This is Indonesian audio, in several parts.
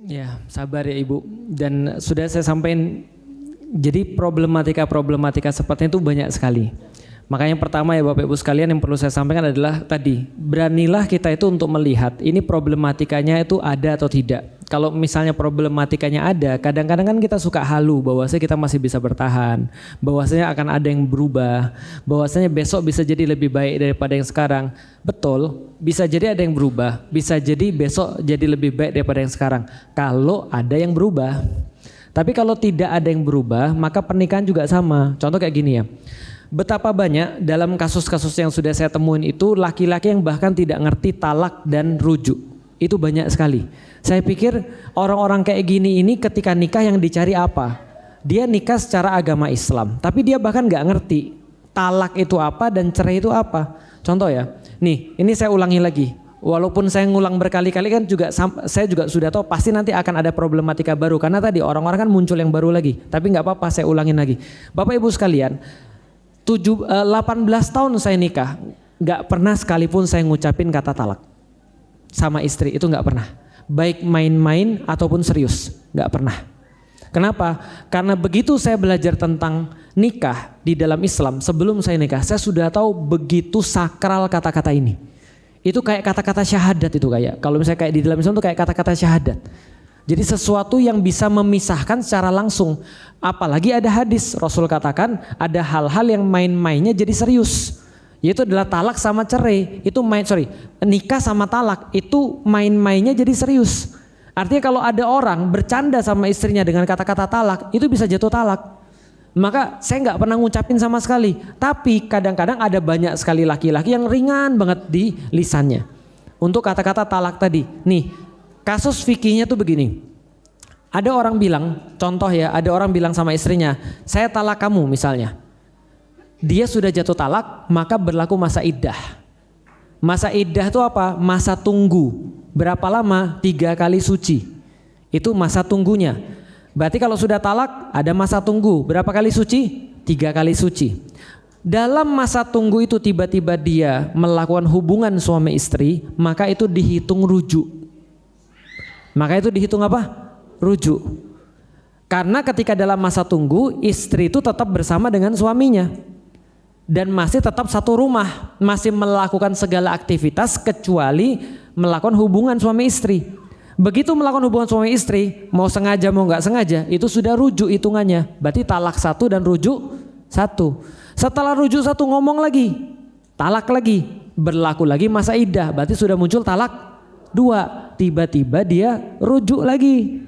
Ya, sabar ya Ibu. Dan sudah saya sampaikan, jadi problematika-problematika seperti itu banyak sekali. Makanya yang pertama ya Bapak Ibu sekalian yang perlu saya sampaikan adalah tadi, beranilah kita itu untuk melihat ini problematikanya itu ada atau tidak. Kalau misalnya problematikanya ada, kadang-kadang kan kita suka halu bahwasanya kita masih bisa bertahan, bahwasanya akan ada yang berubah, bahwasanya besok bisa jadi lebih baik daripada yang sekarang. Betul, bisa jadi ada yang berubah, bisa jadi besok jadi lebih baik daripada yang sekarang kalau ada yang berubah. Tapi kalau tidak ada yang berubah, maka pernikahan juga sama. Contoh kayak gini ya. Betapa banyak dalam kasus-kasus yang sudah saya temuin itu laki-laki yang bahkan tidak ngerti talak dan rujuk. Itu banyak sekali. Saya pikir orang-orang kayak gini ini ketika nikah yang dicari apa? Dia nikah secara agama Islam, tapi dia bahkan nggak ngerti talak itu apa dan cerai itu apa. Contoh ya, nih ini saya ulangi lagi. Walaupun saya ngulang berkali-kali kan juga saya juga sudah tahu pasti nanti akan ada problematika baru karena tadi orang-orang kan muncul yang baru lagi. Tapi nggak apa-apa, saya ulangin lagi. Bapak Ibu sekalian, 18 tahun saya nikah, nggak pernah sekalipun saya ngucapin kata talak sama istri, itu nggak pernah. Baik main-main ataupun serius, nggak pernah. Kenapa? Karena begitu saya belajar tentang nikah di dalam Islam, sebelum saya nikah, saya sudah tahu begitu sakral kata-kata ini. Itu kayak kata-kata syahadat itu kayak. Kalau misalnya kayak di dalam Islam itu kayak kata-kata syahadat. Jadi sesuatu yang bisa memisahkan secara langsung. Apalagi ada hadis Rasul katakan ada hal-hal yang main-mainnya jadi serius. Yaitu adalah talak sama cerai. Nikah sama talak itu main-mainnya jadi serius. Artinya kalau ada orang bercanda sama istrinya dengan kata-kata talak, itu bisa jatuh talak. Maka saya nggak pernah ngucapin sama sekali. Tapi kadang-kadang ada banyak sekali laki-laki yang ringan banget di lisannya. Untuk kata-kata talak tadi. Nih, kasus fikihnya tuh begini. Ada orang bilang, contoh ya, ada orang bilang sama istrinya, saya talak kamu misalnya. Dia sudah jatuh talak, maka berlaku masa iddah. Masa iddah itu apa? Masa tunggu. Berapa lama? 3 kali suci. Itu masa tunggunya. Berarti kalau sudah talak, ada masa tunggu. Berapa kali suci? 3 kali suci. Dalam masa tunggu itu tiba-tiba dia melakukan hubungan suami istri, maka itu dihitung rujuk. Maka itu dihitung apa? Rujuk. Karena ketika dalam masa tunggu, istri itu tetap bersama dengan suaminya. Dan masih tetap satu rumah, masih melakukan segala aktivitas kecuali melakukan hubungan suami istri. Begitu melakukan hubungan suami istri, mau sengaja mau nggak sengaja, itu sudah rujuk hitungannya. Berarti talak 1 dan rujuk 1. Setelah rujuk 1 ngomong lagi, talak lagi, berlaku lagi masa iddah. Berarti sudah muncul talak 2. Tiba-tiba dia rujuk lagi.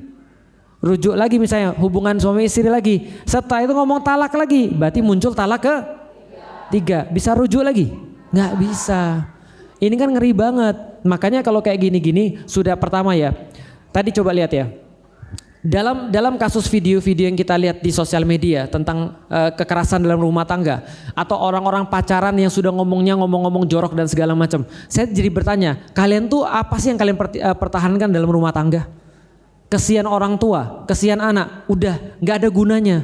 Rujuk lagi misalnya hubungan suami istri lagi. Setelah itu ngomong talak lagi, berarti muncul talak ke 3. Bisa rujuk lagi? Nggak bisa. Ini kan ngeri banget. Makanya kalau kayak gini-gini sudah pertama ya. Tadi coba lihat ya. Dalam kasus video-video yang kita lihat di sosial media tentang kekerasan dalam rumah tangga atau orang-orang pacaran yang sudah ngomong-ngomong jorok dan segala macam. Saya jadi bertanya, kalian tuh apa sih yang kalian pertahankan dalam rumah tangga? Kesian orang tua, kesian anak, udah nggak ada gunanya.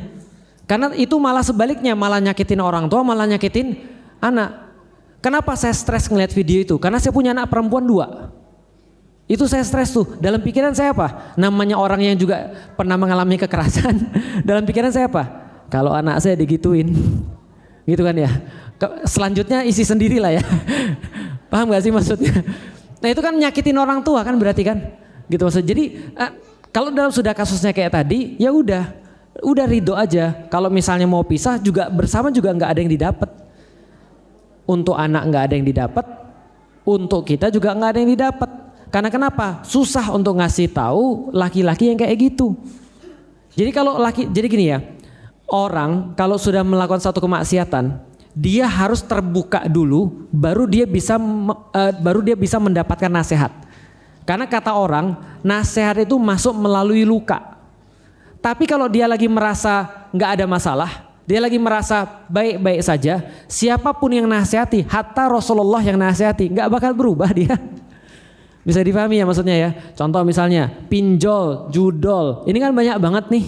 Karena itu malah sebaliknya, malah nyakitin orang tua, malah nyakitin anak. Kenapa saya stres ngeliat video itu? Karena saya punya anak perempuan 2. Itu saya stres tuh. Dalam pikiran saya apa? Namanya orang yang juga pernah mengalami kekerasan. Dalam pikiran saya apa? Kalau anak saya digituin. Gitu kan ya. Selanjutnya isi sendiri lah ya. Paham gak sih maksudnya? Nah itu kan nyakitin orang tua kan berarti kan? Gitu maksudnya. Jadi kalau dalam sudah kasusnya kayak tadi, ya udah ridho aja. Kalau misalnya mau pisah juga bersama juga nggak ada yang didapat. Untuk anak nggak ada yang didapat, untuk kita juga nggak ada yang didapat. Karena kenapa? Susah untuk ngasih tahu laki-laki yang kayak gitu. Jadi gini ya, orang kalau sudah melakukan satu kemaksiatan, dia harus terbuka dulu, baru dia bisa mendapatkan nasihat. Karena kata orang, nasihat itu masuk melalui luka. Tapi kalau dia lagi merasa nggak ada masalah, dia lagi merasa baik-baik saja, siapapun yang nasihati, hatta Rasulullah yang nasihati, nggak bakal berubah dia. Bisa dipahami ya maksudnya ya. Contoh misalnya pinjol, judol, ini kan banyak banget nih.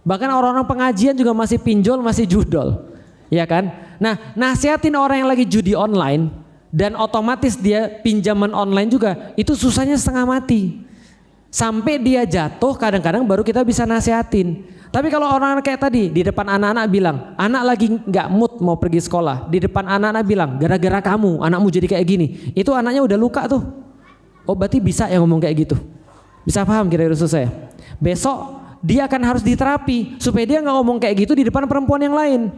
Bahkan orang-orang pengajian juga masih pinjol, masih judol, ya kan? Nah, nasihatin orang yang lagi judi online dan otomatis dia pinjaman online juga, itu susahnya setengah mati. Sampai dia jatuh kadang-kadang baru kita bisa nasihatin. Tapi kalau orang kayak tadi di depan anak-anak bilang, anak lagi nggak mood mau pergi sekolah, di depan anak-anak bilang gara-gara kamu anakmu jadi kayak gini, itu anaknya udah luka tuh. Oh berarti bisa yang ngomong kayak gitu. Bisa paham kira-kira saya? Besok dia akan harus diterapi supaya dia nggak ngomong kayak gitu di depan perempuan yang lain.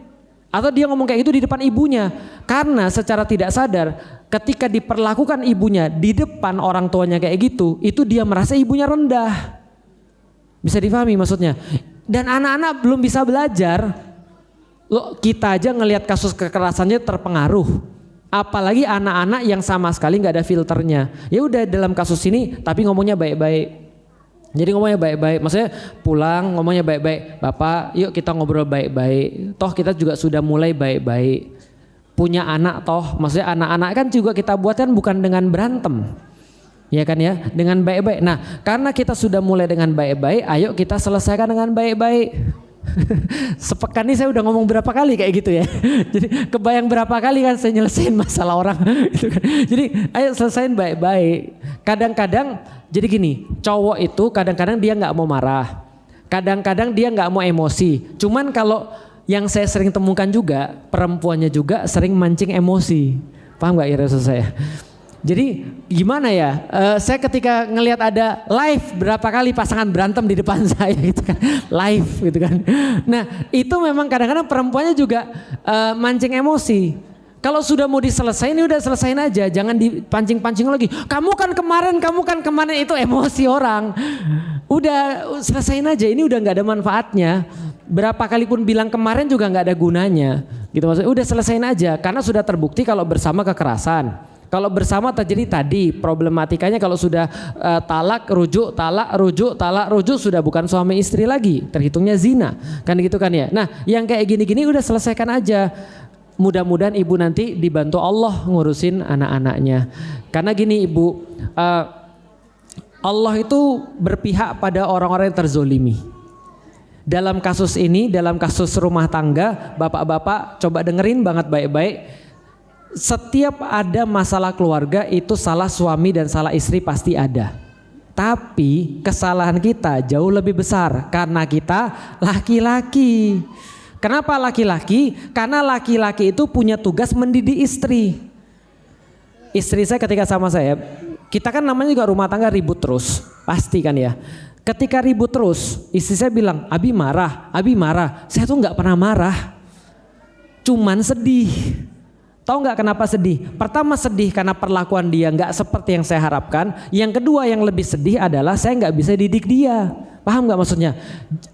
Atau dia ngomong kayak gitu di depan ibunya. Karena secara tidak sadar ketika diperlakukan ibunya di depan orang tuanya kayak gitu, itu dia merasa ibunya rendah. Bisa difahami maksudnya? Dan anak-anak belum bisa belajar. Loh, kita aja ngelihat kasus kekerasannya terpengaruh. Apalagi anak-anak yang sama sekali nggak ada filternya. Ya udah dalam kasus ini tapi ngomongnya baik-baik. Jadi ngomongnya baik-baik, maksudnya pulang ngomongnya baik-baik. Bapak, yuk kita ngobrol baik-baik. Toh kita juga sudah mulai baik-baik. Punya anak toh, maksudnya anak-anak kan juga kita buatkan bukan dengan berantem. Ya kan ya, dengan baik-baik. Nah, karena kita sudah mulai dengan baik-baik, ayo kita selesaikan dengan baik-baik. Sepekan ini saya udah ngomong berapa kali kayak gitu ya. Jadi kebayang berapa kali kan saya nyelesain masalah orang gitu kan. Jadi ayo selesain baik-baik. Kadang-kadang jadi gini, cowok itu kadang-kadang dia nggak mau marah. Kadang-kadang dia nggak mau emosi. Cuman kalau yang saya sering temukan juga, perempuannya juga sering mancing emosi. Paham nggak ya saya? Jadi gimana ya, saya ketika ngelihat ada live berapa kali pasangan berantem di depan saya gitu kan, live gitu kan. Nah itu memang kadang-kadang perempuannya juga mancing emosi. Kalau sudah mau diselesain, ini udah selesain aja, jangan dipancing-pancing lagi. Kamu kan kemarin itu emosi orang. Udah selesain aja, ini udah nggak ada manfaatnya. Berapa kali pun bilang kemarin juga nggak ada gunanya. Gitu maksudnya, udah selesain aja karena sudah terbukti kalau bersama kekerasan. Kalau bersama terjadi tadi problematikanya kalau sudah talak rujuk sudah bukan suami istri lagi, terhitungnya zina kan gitu kan ya. Nah yang kayak gini-gini udah selesaikan aja. Mudah-mudahan ibu nanti dibantu Allah ngurusin anak-anaknya. Karena gini ibu, Allah itu berpihak pada orang-orang yang terzolimi. Dalam kasus ini, dalam kasus rumah tangga, bapak-bapak coba dengerin banget baik-baik. Setiap ada masalah keluarga itu salah suami dan salah istri pasti ada. Tapi kesalahan kita jauh lebih besar karena kita laki-laki. Kenapa laki-laki? Karena laki-laki itu punya tugas mendidik istri. Istri saya ketika sama saya, kita kan namanya juga rumah tangga ribut terus, pasti kan ya. Ketika ribut terus, istri saya bilang, Abi marah. Saya tuh nggak pernah marah, cuman sedih. Tahu nggak kenapa sedih? Pertama sedih karena perlakuan dia nggak seperti yang saya harapkan. Yang kedua yang lebih sedih adalah saya nggak bisa didik dia. Paham nggak maksudnya?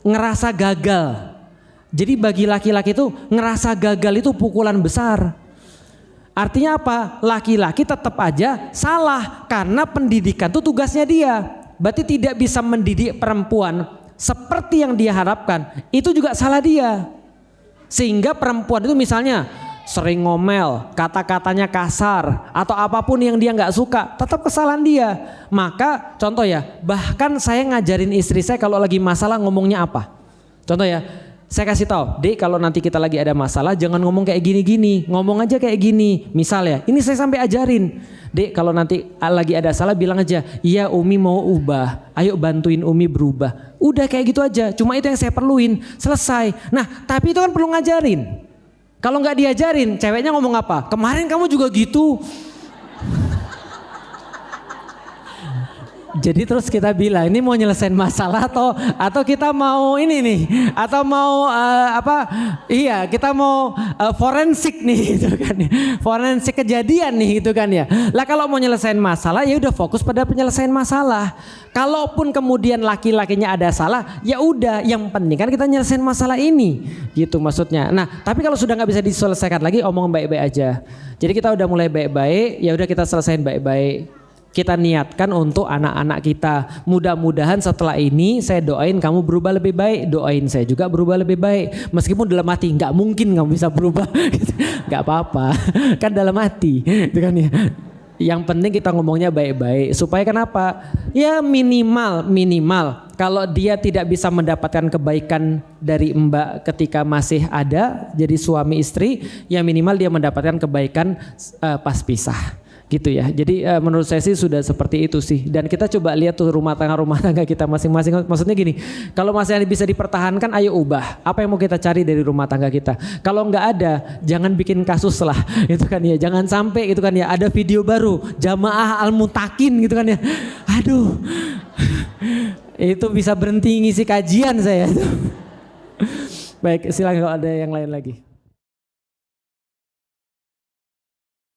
Ngerasa gagal. Jadi bagi laki-laki itu ngerasa gagal itu pukulan besar. Artinya apa? Laki-laki tetap aja salah karena pendidikan itu tugasnya dia. Berarti tidak bisa mendidik perempuan seperti yang dia harapkan. Itu juga salah dia. Sehingga perempuan itu misalnya sering ngomel, kata-katanya kasar atau apapun yang dia nggak suka, tetap kesalahan dia. Maka contoh ya, bahkan saya ngajarin istri saya kalau lagi masalah ngomongnya apa. Contoh ya, saya kasih tahu, Dek kalau nanti kita lagi ada masalah jangan ngomong kayak gini-gini, ngomong aja kayak gini. Misal ya, ini saya sampai ajarin, Dek kalau nanti lagi ada salah bilang aja, iya Umi mau ubah, ayo bantuin Umi berubah. Udah kayak gitu aja, cuma itu yang saya perluin, selesai. Nah tapi itu kan perlu ngajarin. Kalau nggak diajarin, ceweknya ngomong apa? Kemarin kamu juga gitu. Jadi terus kita bilang ini mau nyelesain masalah atau kita mau ini nih atau mau iya kita mau forensik nih gitu kan, forensik kejadian nih gitu kan ya. Lah kalau mau nyelesain masalah ya udah fokus pada penyelesaian masalah. Kalaupun kemudian laki-lakinya ada salah ya udah yang penting kan kita nyelesain masalah ini gitu maksudnya. Nah tapi kalau sudah nggak bisa diselesaikan lagi omong baik-baik aja. Jadi kita udah mulai baik-baik ya udah kita selesain baik-baik. Kita niatkan untuk anak-anak kita. Mudah-mudahan setelah ini saya doain kamu berubah lebih baik. Doain saya juga berubah lebih baik. Meskipun dalam hati nggak mungkin kamu bisa berubah. Nggak apa-apa. Kan dalam hati. Itu kan ya. Yang penting kita ngomongnya baik-baik. Supaya kenapa? Ya minimal. Kalau dia tidak bisa mendapatkan kebaikan dari Mbak ketika masih ada. Jadi suami istri. Ya minimal dia mendapatkan kebaikan pas pisah. gitu ya. Jadi menurut saya sih sudah seperti itu sih. Dan kita coba lihat tuh rumah tangga kita masing-masing. Maksudnya gini, kalau masih bisa dipertahankan, ayo ubah. Apa yang mau kita cari dari rumah tangga kita? Kalau nggak ada, jangan bikin kasus lah, gitu kan ya. Jangan sampai gitu kan ya. Ada video baru, Jamaah Al-Mutakin gitu kan ya. Aduh, itu bisa berhenti ngisi kajian saya. Baik, silakan kalau ada yang lain lagi.